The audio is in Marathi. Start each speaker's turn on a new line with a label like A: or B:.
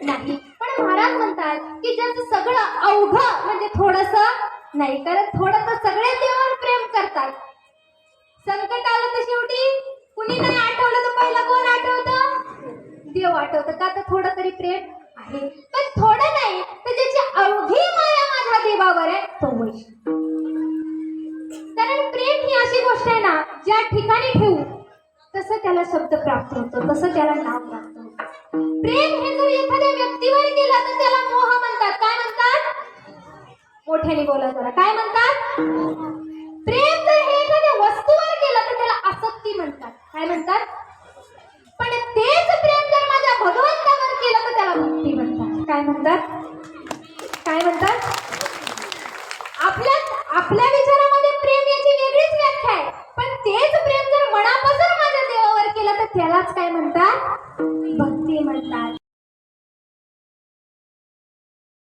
A: नाही. पण महाराज म्हणतात की ज्याचं सगळं अवघं म्हणजे थोडंसं नाही, कारण थोडं तर सगळे देवावर प्रेम करतात. संकट आलं तर शेवटी कुणी नाही आठवलं तर पहिला कोण आठवतं? देव आठवतं. का तर थोडं तरी प्रेम आहे. पण थोडं नाही तर ज्याची अवघी माया माझ्या देवावर आहे तो वैष्णव. कारण प्रेम ही अशी गोष्ट आहे ना, ज्या ठिकाणी ठेवू तसं त्याला शब्द प्राप्त होतो, तसं त्याला नाव प्राप्त होतं. प्रेम हे जर एखाद्या व्यक्तीवर केलं तर त्याला मोह म्हणतात. काय म्हणतात? मोठ्याने बोला जरा. काय म्हणतात? प्रेम जर हे एखाद्या वस्तूवर केलं तर त्याला आसक्ती म्हणतात. काय म्हणतात? पण तेच प्रेम जर माझ्या भगवंतावर केलं तर त्याला भक्ती म्हणतात. काय म्हणतात? काय म्हणतात? आपल्या विचारामध्ये प्रेम याची वेगळीच व्याख्या आहे. पण तेच प्रेम जर मनापासून माझ्या देवावर केलं तर त्यालाच काय म्हणतात? भक्ती म्हणतात.